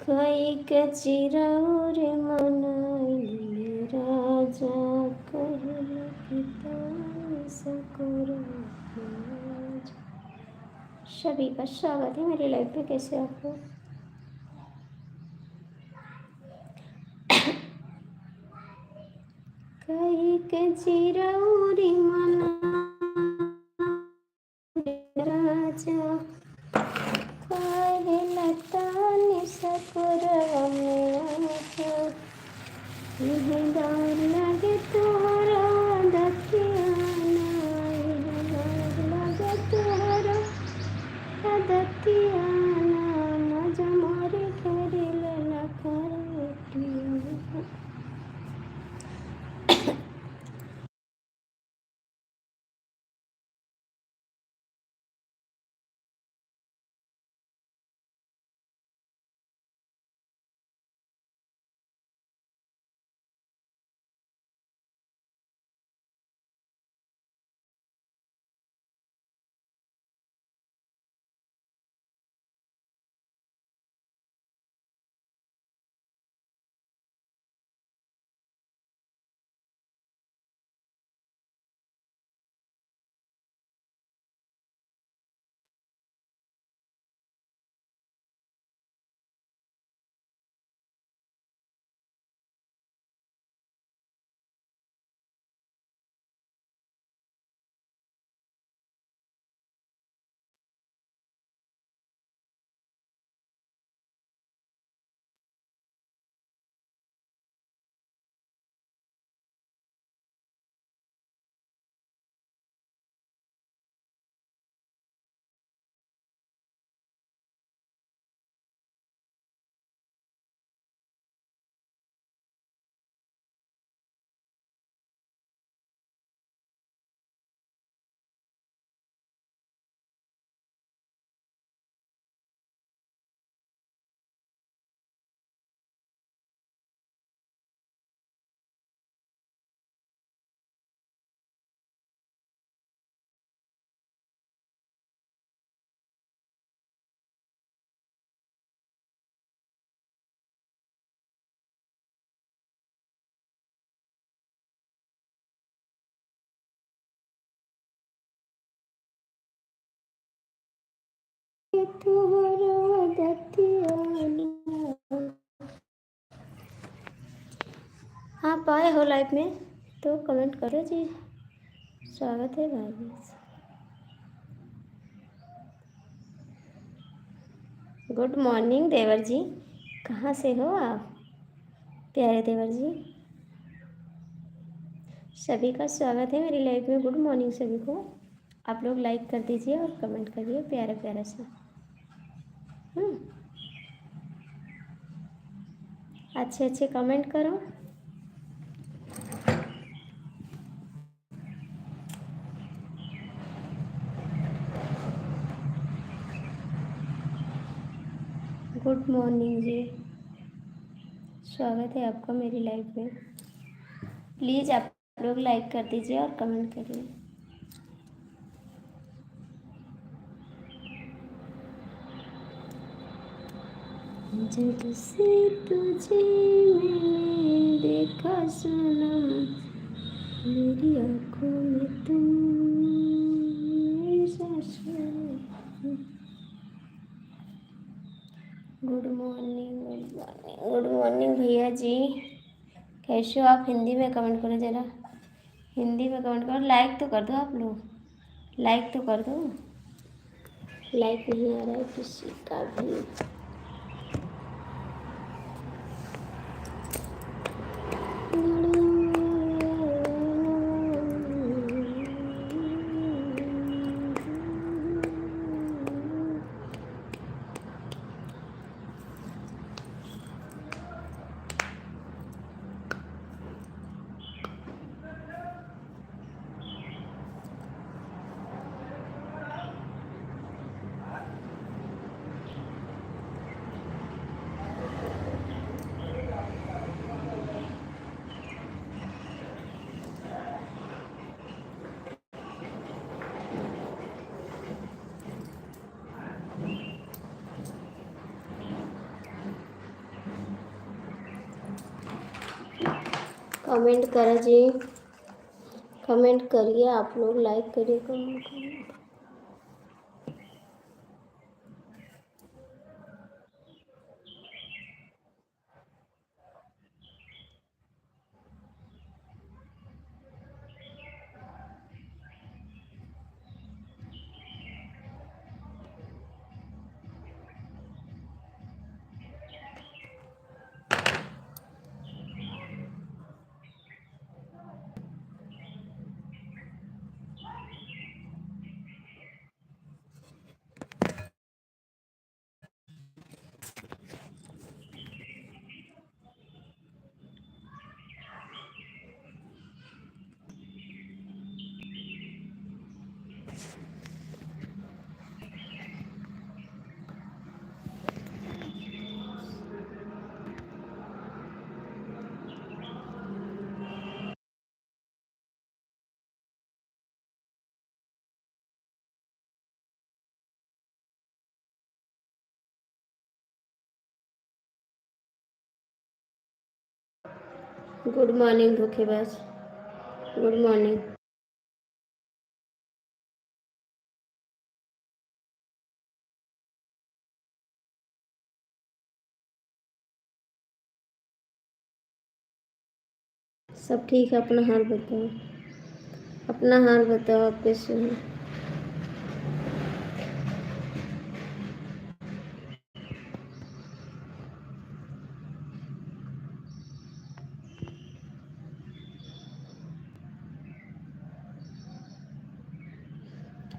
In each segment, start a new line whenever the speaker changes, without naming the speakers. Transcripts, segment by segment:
कैक चिरौर मनाइले राजा कहल पिता सकुर खोज। सभी का स्वागत है मेरी लाइफ में। कैसे आप हो? कैक चिरौर मनाइले राजा कहल तानि सकुर निहिदार लगे तोहरा दतियाना लगे तोहरा दतियाना मजा मारे करिल लखरटिया। तोहरा दतियाना। आप आए हो लाइफ में तो कमेंट करो जी। स्वागत है भाई। गुड मॉर्निंग देवर जी, कहाँ से हो आप प्यारे देवर जी? सभी का स्वागत है मेरी लाइफ में। गुड मॉर्निंग सभी को। आप लोग लाइक कर दीजिए और कमेंट करिए प्यारा प्यारा सा। अच्छे अच्छे कमेंट करो। गुड मॉर्निंग जी, स्वागत है आपका मेरी लाइफ में। प्लीज़ आप लोग लाइक कर दीजिए और कमेंट करिए। जब से तुझे मैंने देखा सनम, मेरी आँखों में तुम मेरी सांसों में। Good morning good morning good morning भैया जी, कैसे हो आप? हिंदी में कमेंट करो ज़रा, हिंदी में कमेंट करो। लाइक तो कर दो आप लोग, लाइक तो कर दो। लाइक नहीं आ रहा है किसी का भी। कमेंट करा जी, कमेंट करिए आप लोग, लाइक करिए, कमेंट करिए। गुड मॉर्निंग धोखेबाज, गुड मॉर्निंग। सब ठीक है, अपना हाल बताओ, अपना हाल बताओ, आप कैसे हो?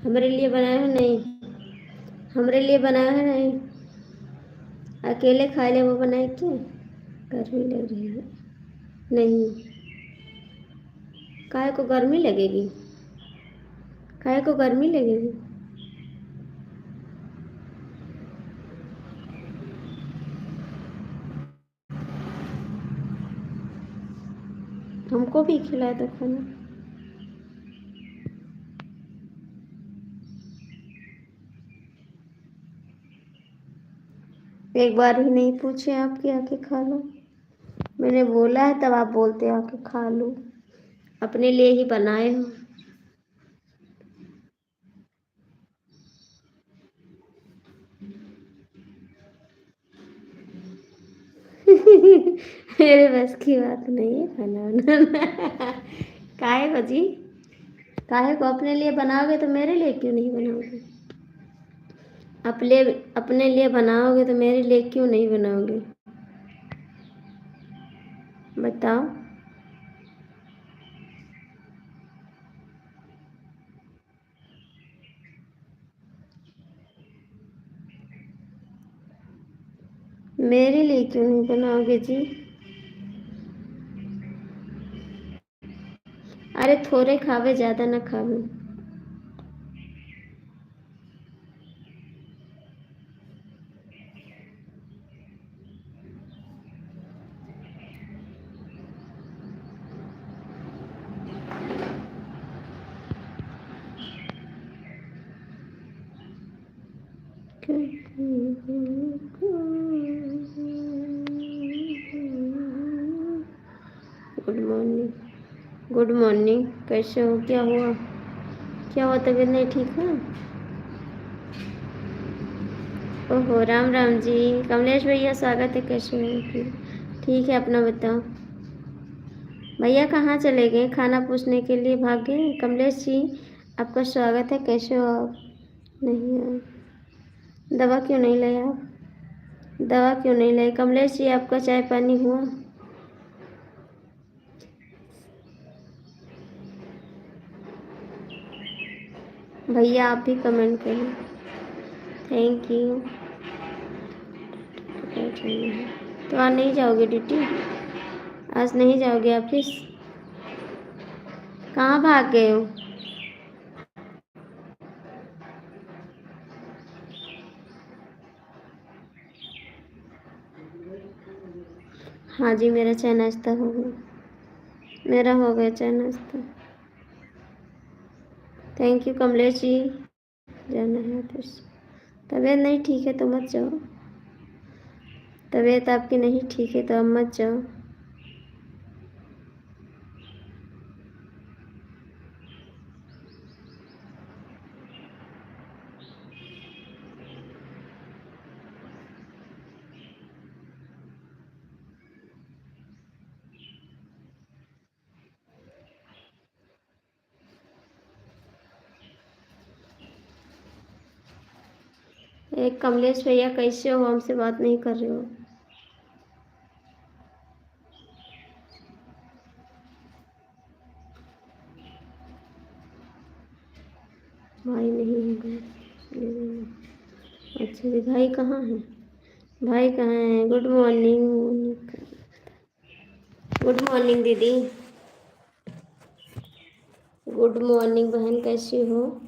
हमारे लिए बनाया है नहीं, हमारे लिए बनाया है नहीं, अकेले खा ले, वो बनाए क्या? गर्मी लग रही है? नहीं, काहे को गर्मी लगेगी, काहे को गर्मी लगेगी? हमको भी खिलाए दो खाना। एक बार भी नहीं पूछे आपके आके खा लो, मैंने बोला है तब आप बोलते हो आके खा लो, अपने लिए ही बनाए हो। मेरे बस की बात नहीं है खाना बनाना। काहे को जी, काहे को? अपने लिए बनाओगे तो मेरे लिए क्यों नहीं बनाओगे? अपने अपने लिए बनाओगे तो मेरे लिए क्यों नहीं बनाओगे? बताओ। मेरे लिए क्यों नहीं बनाओगे जी? अरे थोड़े खावे, ज़्यादा ना खावे। गुड मॉर्निंग, गुड मॉर्निंग, कैसे हो? क्या हुआ, क्या हुआ? तबीयत नहीं ठीक है? ओहो, राम राम जी, कमलेश भैया स्वागत है, कैसे हो? ठीक है, अपना बताओ। भैया कहाँ चले गए? खाना पूछने के लिए भाग गए? कमलेश जी आपका स्वागत है, कैसे हो आप? नहीं आए? दवा क्यों नहीं लाए आप? दवा क्यों नहीं लाए? कमलेश जी आपका चाय पानी हुआ? भैया आप भी कमेंट करें, थैंक यू। तो आज नहीं जाओगे ड्यूटी? आज नहीं जाओगे ऑफिस? कहाँ भाग गए हो? हाँ जी, मेरा चाय नाश्ता हो गया, मेरा हो गया चाय नाश्ता। Thank you Kamlesh ji. जाना है ऑफिस? तबीयत नहीं ठीक है तो मत जाओ, तबीयत आपकी नहीं ठीक है तो अब मत जाओ। एक कमलेश भैया कैसे हो, हमसे बात नहीं कर रहे हो। भाई नहीं होंगे। अच्छा जी, भाई कहाँ हैं? भाई कहाँ हैं? Good morning. गुड मॉर्निंग दीदी। गुड मॉर्निंग बहन, कैसी हो?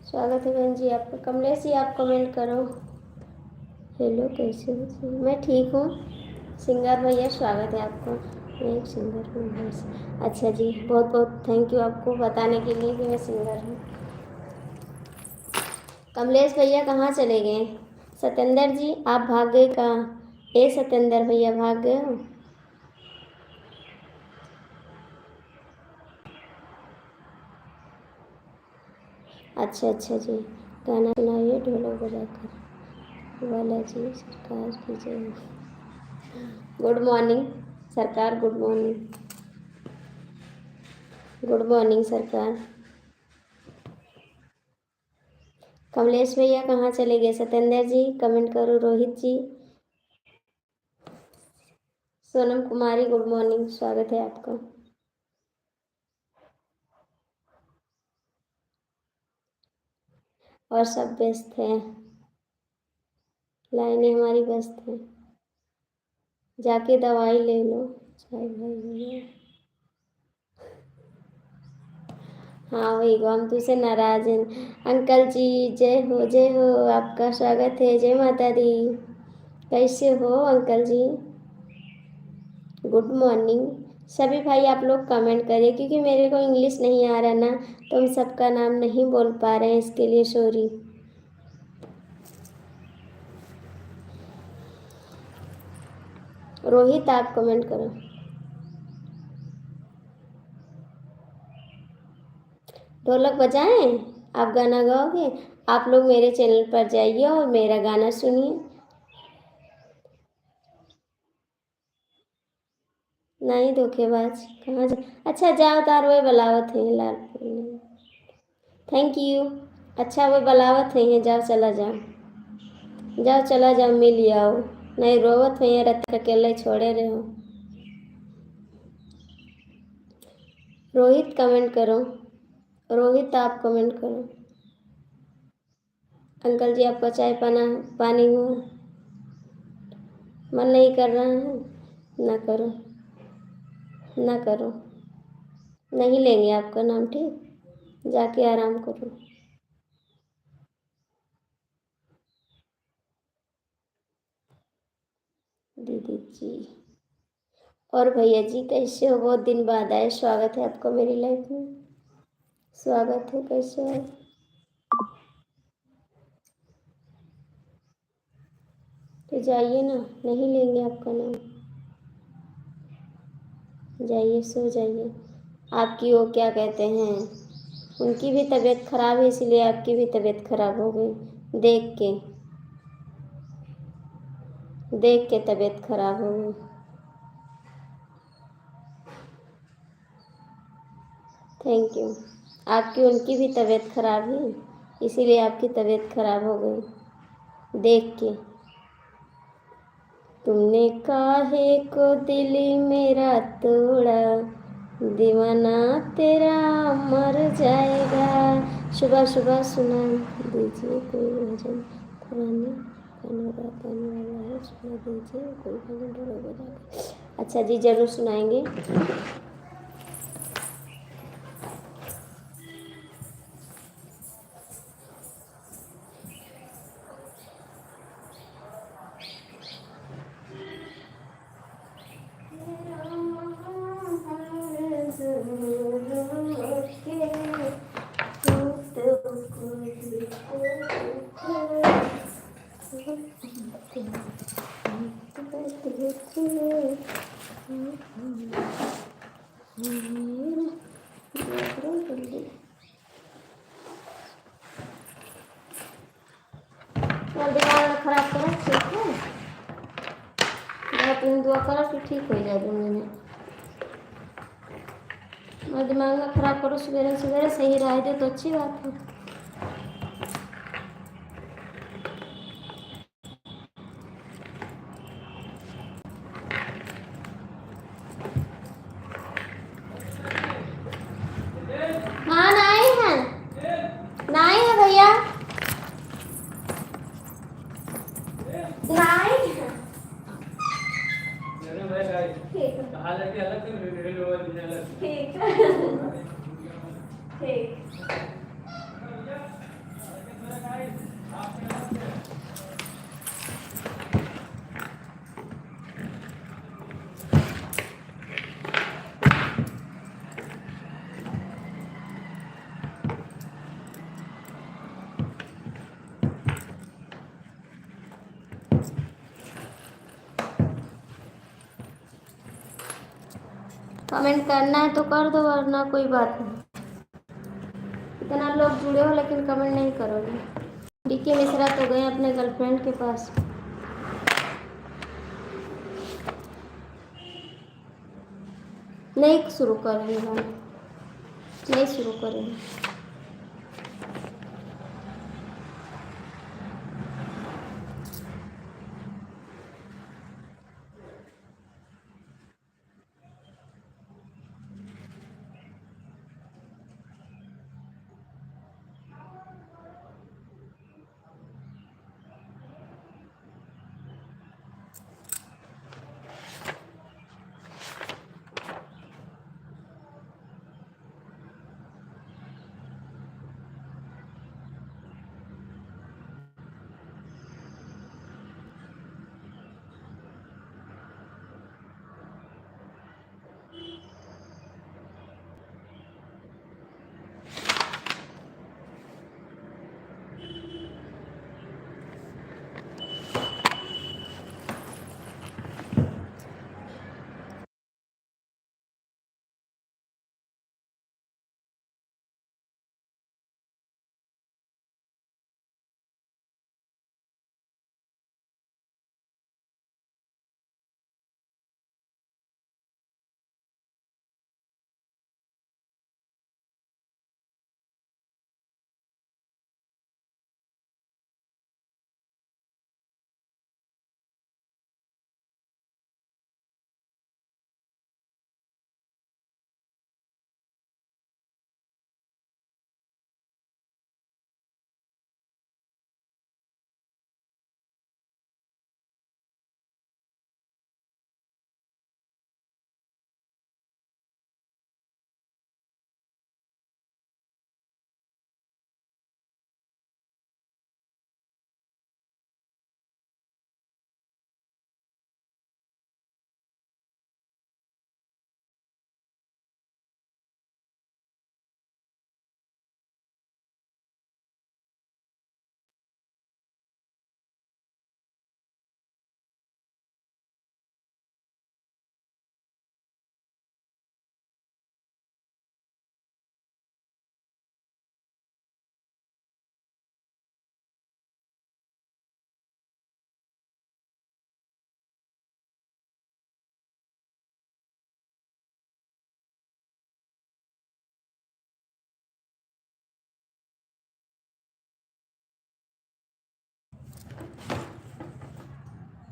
स्वागत है बहन जी आपका। कमलेश जी आप कमेंट करो। हेलो कैसे हो? मैं ठीक हूँ। सिंगर भैया स्वागत है आपको। मैं एक सिंगर हूँ बस। अच्छा जी, बहुत बहुत थैंक यू आपको बताने के लिए कि मैं सिंगर हूँ। कमलेश भैया कहाँ चले गए? सत्येंद्र जी आप भाग गए कहाँ? ए सत्येंद्र भैया भाग गए हो? अच्छा अच्छा जी, गाना सुनाइए ढोलक बजाकर। बालाजी सरकार की जय। गुड मॉर्निंग सरकार। Good morning. गुड मॉर्निंग सरकार। कमलेश भैया कहाँ चले गए? सत्येंद्र जी कमेंट करो। रोहित जी, सोनम कुमारी गुड मॉर्निंग, स्वागत है आपका। और सब व्यस्त हैं, लाइनें हमारी व्यस्त हैं। जाके दवाई ले लो। चाय भाई भैया, हाँ वही हम तुझसे नाराज हैं। अंकल जी जय हो आपका स्वागत है। जय माता दी। कैसे हो अंकल जी? Good morning. सभी भाई आप लोग कमेंट करिए, क्योंकि मेरे को इंग्लिश नहीं आ रहा ना, तो हम सबका नाम नहीं बोल पा रहे हैं, इसके लिए सॉरी। रोहित आप कमेंट करो। ढोलक बजाएं? आप गाना गाओगे? आप लोग मेरे चैनल पर जाइए और मेरा गाना सुनिए। नहीं धोखेबाज कहाँ जा। अच्छा जाओ तार वे बलावत है लालपुर में। Thank you. अच्छा वो बलावत है, जाओ चला जाओ। जाओ चला जाओ मिल आओ। नहीं रोवत है रत अकेले छोड़े रहे हो। रोहित कमेंट करो। रोहित आप कमेंट करो। अंकल जी आपका चाय पाना पानी हो? मन नहीं कर रहा है? ना करो, ना करो। नहीं लेंगे आपका नाम, ठीक? जाके आराम करो। दीदी जी और भैया जी कैसे हो? बहुत दिन बाद आए, स्वागत है आपका मेरी लाइफ में। स्वागत है, कैसे हो? तो जाइए ना, नहीं लेंगे आपका नाम। जाइए सो जाइए। आपकी वो क्या कहते हैं, उनकी भी तबीयत खराब है, इसलिए आपकी भी तबीयत खराब हो गई। देख के तबीयत खराब हो गई। Thank you. आपकी उनकी भी तबीयत खराब है, इसीलिए आपकी तबीयत खराब हो गई देख के। तुमने काहे को दिल मेरा तोड़ा, दीवाना तेरा मर जाएगा। सुबह सुबह सुना दीजिए कोई भजन, पुरानी गाना गाने वाला है, सुना दीजिए कोई भजन ढोलक बजा के। अच्छा जी जरूर सुनाएंगे। दिमाग खराब करो, ठीक है? तुम दुआ करो कि ठीक हो जाए 2 महीने। और दिमाग में खराब करो सवेरे सवेरे, सही राय दे तो अच्छी बात है। हाँ नाई है, नाई है भैया, नाई है। ठीक ठीक। कमेंट करना है तो कर दो, वरना कोई बात नहीं। इतना लोग जुड़े हो लेकिन कमेंट नहीं करोगे। डीके मिश्रा तो गए अपने गर्लफ्रेंड के पास। नहीं शुरू करेंगे हम, नहीं शुरू करेंगे।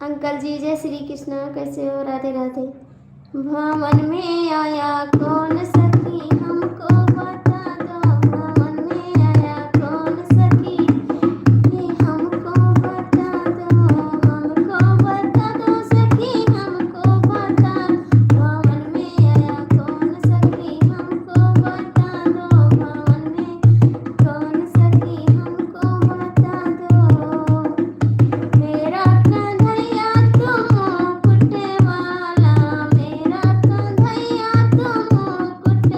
अंकल जी जय श्री कृष्णा, कैसे हो? राधे राधे। भवन में आया कौन सखी, हमको बता दो। भवन में आया कौन सखी, ये हमको बता दो। हमको बता दो सखी, हमको बता। भवन में आया कौन सखी, हमको बता दो। भवन में कौन सखी, हमको बता दो। मेरा कन्हैया तुम कुटे वाला, मेरा कन्हैया तुम कुटे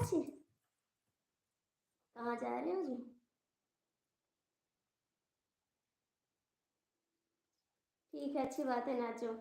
आज? कहाँ जा रहे हो जी? ठीक है, अच्छी बात है, नाचो।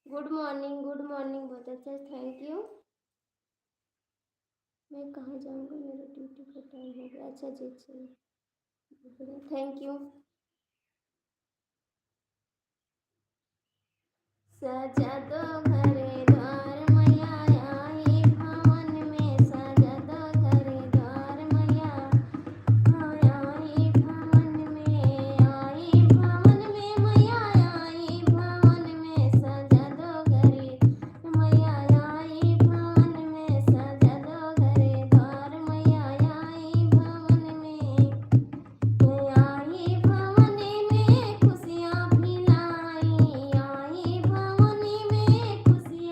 गुड मॉर्निंग, गुड मॉर्निंग, बहुत अच्छा, थैंक यू। मैं कहाँ जाऊँगा, मेरा ड्यूटी का टाइम हो गया। अच्छा जी, अच्छा, थैंक यू। सजा दो घरे द्वार मैया, आई भवन में सजा दो घरे द्वार मैया, आई भवन में, आई भवन में मैया, आई भवन में सजा दो घरे मैया, आई भवन में सजा दो घरे द्वार मैया, आई भवन में, आई भवन में खुशियाँ खिलाई, आई भवन में खुशियाँ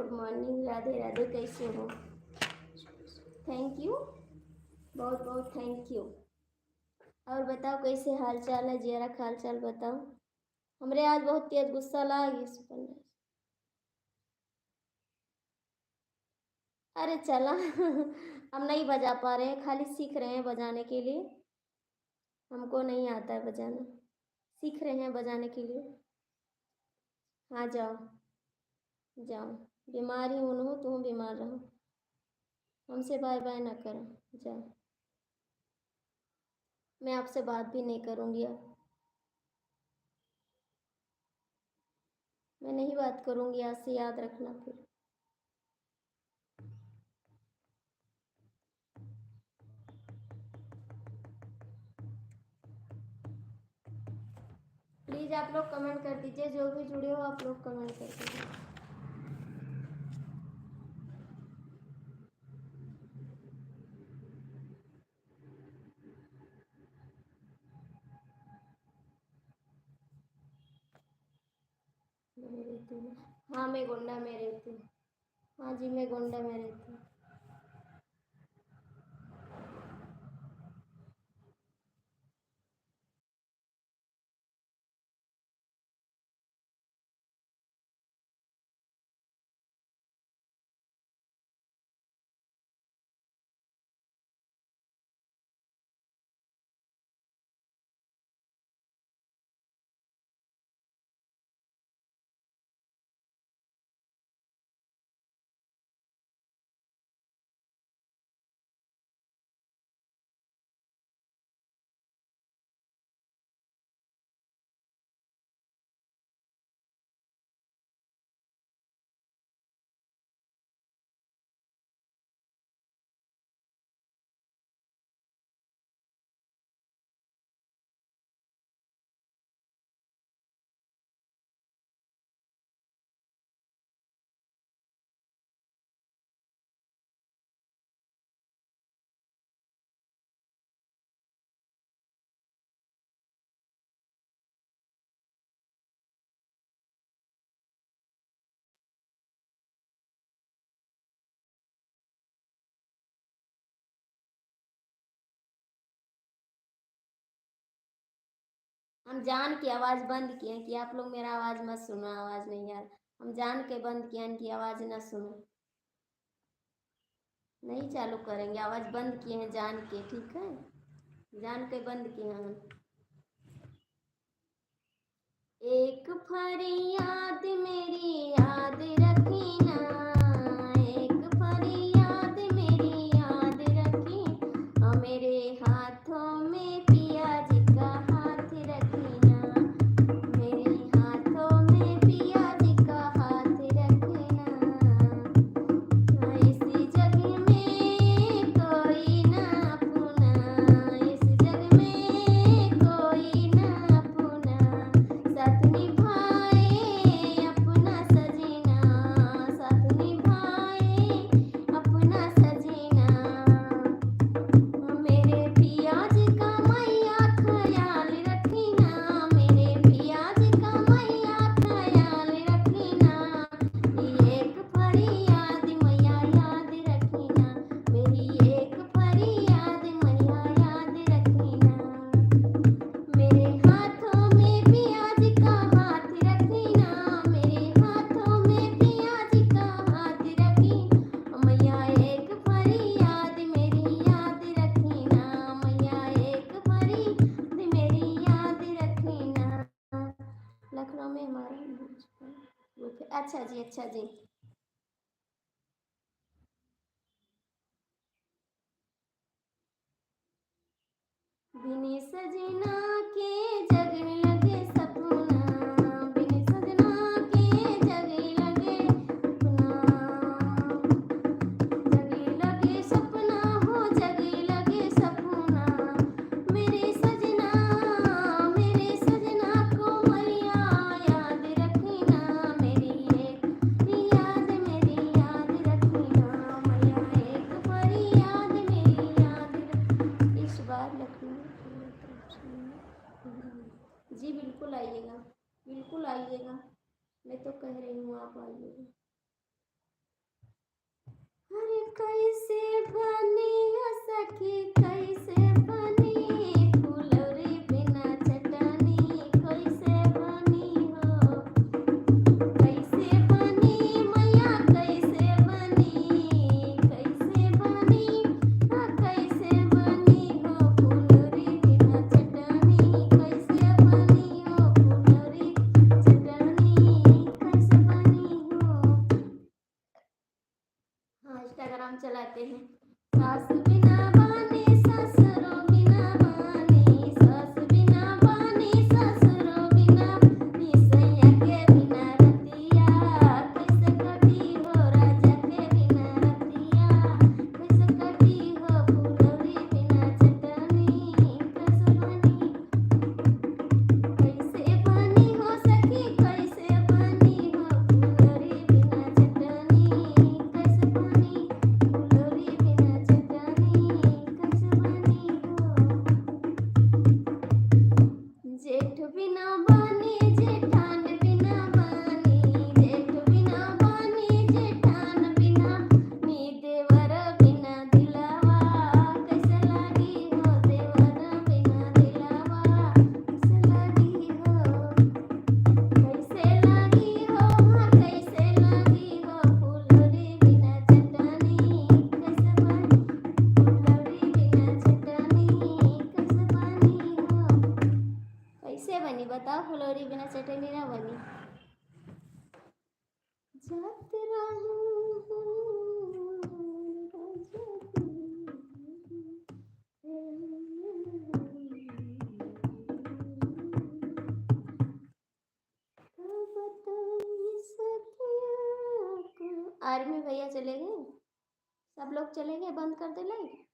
गुड मॉर्निंग, राधे राधे, कैसे हो? थैंक यू, बहुत बहुत थैंक यू। और बताओ कैसे हाल चाल है, जरा हाल चाल बताओ। हमरे आज बहुत तेज गुस्सा लागी सुपन। अरे चला हम नहीं बजा पा रहे हैं, खाली सीख रहे हैं बजाने के लिए। हमको नहीं आता है बजाना, सीख रहे हैं बजाने के लिए। हाँ जाओ जाओ, बीमार ही हूँ, तुम बीमार रहो, हमसे बाय बाय ना करो, जाओ। मैं आपसे बात भी नहीं करूँगी अब, मैं नहीं बात करूँगी आज से, याद रखना फिर। प्लीज़ आप लोग कमेंट कर दीजिए, जो भी जुड़े हो आप लोग कमेंट कर दीजिए। मैं रहती हूँ, हाँ मैं गोंडा में रहती हूँ। हाँ जी मैं गोंडा में रहती हूँ। हम जान के आवाज़ बंद किए हैं कि आप लोग मेरा आवाज़ मत सुनो, आवाज़ नहीं यार, हम जान के बंद किए हैं कि आवाज़ ना सुनो। नहीं चालू करेंगे, आवाज़ बंद किए हैं जान के, ठीक है, जान के बंद किए हैं हम। एक फरियाद मेरी याद रखी ना, एक फरियाद मेरी याद रखी, और मेरे हाथों में पिया जी का हाथ रखना, मेरे हाथों में पिया जी का हाथ रखना। इस जग में कोई ना अपना, इस जग में कोई ना अपना, साथ निभाए अपना सजना, साथ निभाए अपना सजना, मेरे पिया जी का मैया ख्याल रखना, मेरे पिया जी का मैया ख्याल रखना, एक फरियाद मैया याद रखना, मेरी एक फरियाद मैया याद रखना, मेरे हाथों में पिया जी का हाथ रखना, मेरे हाथों में पिया जी का हाथ रखना, मैया एक फरियाद मेरी याद रखना, मैया एक फरियाद मेरी याद रखना। लखनऊ में हमारा ग्रुप है। अच्छा जी, अच्छा जी। बिन सजना के जग लगे सपना, बिन सजना के जग लगे सपना, जग लगे सपना हो, जग लगे सपना, मेरे सजना को मैया याद रखना, मेरी एक याद मेरी याद रखना, मैया एक फरियाद मेरी याद रखना। इस बार लखनऊ जी बिल्कुल आइएगा, बिल्कुल आइएगा, मैं तो कह रही हूँ आप आइएगा। कैसे बनी हो सखी कैसे बनी फुलौरी बिना चटनी कैसे बनी हो कैसे बनी मैया कैसे बनी कैसे बनी कैसे बनी हो फुलौरी बिना चटनी कैसे बनी हो फुलौरी चटनी कैसे बनी हो। हाँ इंस्टाग्राम चलाते हैं। सास बिना बानी ससुरो बिना बानी सास बिना बानी ससुरो बिना निसैया के बिना रतिया कैसे कटी हो राजा के बिना रतिया कैसे कटी हो फुलौरी बिना चटनी कैसे बनी हो सखी कैसे बनी हो फुलौरी बिना चटनी कैसे बनी फुलौरी बिना चटनी कैसे बनी हो। जेठ बिना बानी जेठान बिना बानी जेठ बिना बानी जेठान बिना नी देवर बिना दिलावा कैसे लागी हो देवर बिना दिलावा कैसे लागी हो कैसे लागी हो हाँ कैसे लागी हो फुलौरी बिना चटनी कैसे बनी फुलौरी बिना चटनी कैसे बनी हो कैसे बनी बताओ फुलौरी बिना चटनी ना बनी। जात आर्मी भैया चले गए सब लोग चले गए बंद कर दे लाइट।